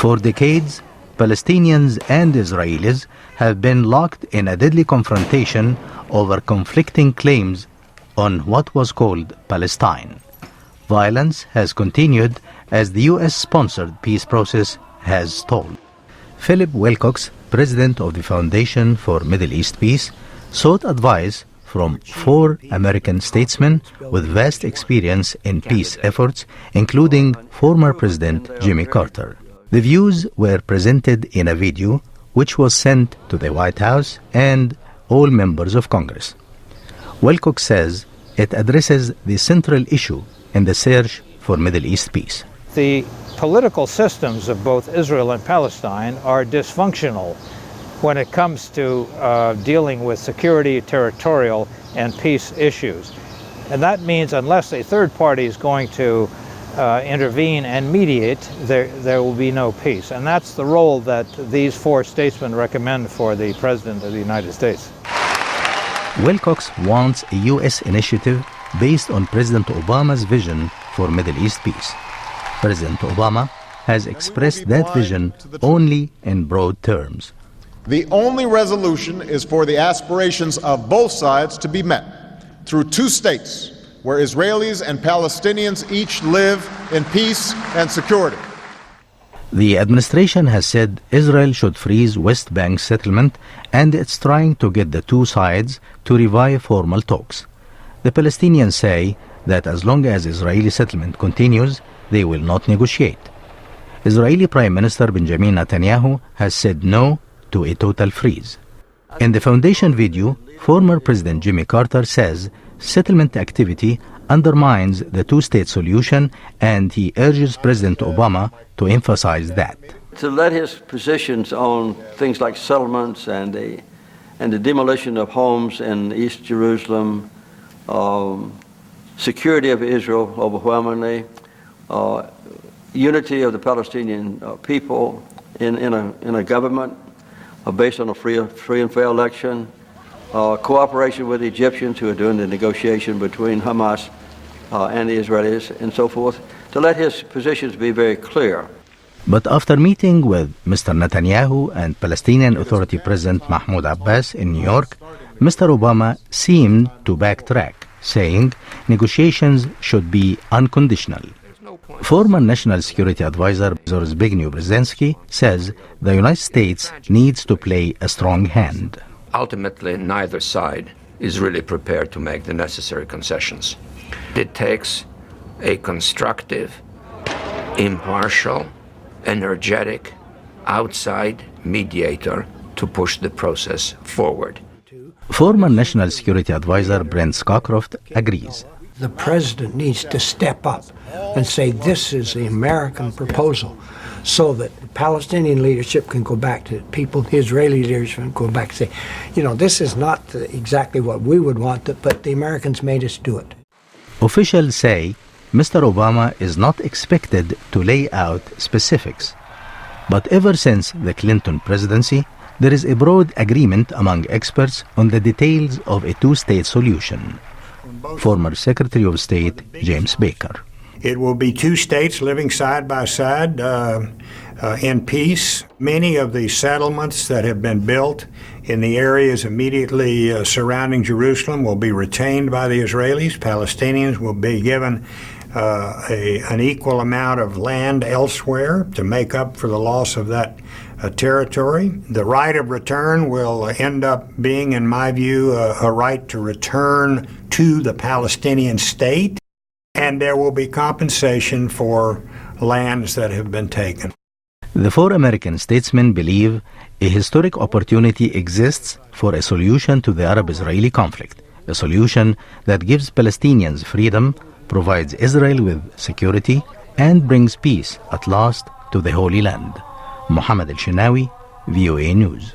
For decades, Palestinians and Israelis have been locked in a deadly confrontation over conflicting claims on what was called Palestine. Violence has continued as the U.S.-sponsored peace process has stalled. Philip Wilcox, president of the Foundation for Middle East Peace, sought advice from 4 American statesmen with vast experience in peace efforts, including former President Jimmy Carter. The views were presented in a video which was sent to the White House and all members of Congress. Wilcox says it addresses the central issue in the search for Middle East peace. The political systems of both Israel and Palestine are dysfunctional when it comes to dealing with security, territorial, and peace issues. And that means unless a third party is going to intervene and mediate, there will be no peace. And that's the role that these 4 statesmen recommend for the President of the United States. Wilcox wants a U.S. initiative based on President Obama's vision for Middle East peace. President Obama has expressed that vision only in broad terms. The only resolution is for the aspirations of both sides to be met through 2 states where Israelis and Palestinians each live in peace and security. The administration has said Israel should freeze West Bank settlement, and it's trying to get the 2 sides to revive formal talks. The Palestinians say that as long as Israeli settlement continues, they will not negotiate. Israeli Prime Minister Benjamin Netanyahu has said no to a total freeze. In the Foundation video, former President Jimmy Carter says settlement activity undermines the 2-state solution, and he urges President Obama to emphasize that. To let his positions on things like settlements and the demolition of homes in East Jerusalem, security of Israel overwhelmingly, unity of the Palestinian people in a government based on a free and fair election, cooperation with the Egyptians who are doing the negotiation between Hamas and the Israelis, and so forth, to let his positions be very clear. But after meeting with Mr. Netanyahu and Palestinian Authority President Mahmoud Abbas in New York, Mr. Obama seemed to backtrack, saying negotiations should be unconditional. Former National Security Advisor Zbigniew Brzezinski says the United States needs to play a strong hand. Ultimately, neither side is really prepared to make the necessary concessions. It takes a constructive, impartial, energetic, outside mediator to push the process forward. Former National Security Advisor Brent Scowcroft agrees. The president needs to step up and say this is the American proposal, so that the Palestinian leadership can go back to people, the Israeli leadership can go back and say, you know, this is not exactly what we would want, but the Americans made us do it. Officials say Mr. Obama is not expected to lay out specifics. But ever since the Clinton presidency, there is a broad agreement among experts on the details of a 2-state solution. Former Secretary of State James Baker. It will be 2 states living side by side in peace. Many of the settlements that have been built in the areas immediately surrounding Jerusalem will be retained by the Israelis. Palestinians will be given an equal amount of land elsewhere to make up for the loss of that territory. The right of return will end up being, in my view, a right to return to the Palestinian state, and there will be compensation for lands that have been taken. The 4 American statesmen believe a historic opportunity exists for a solution to the Arab-Israeli conflict, a solution that gives Palestinians freedom, provides Israel with security, and brings peace at last to the Holy Land. Mohamed Elshinnawi, VOA News.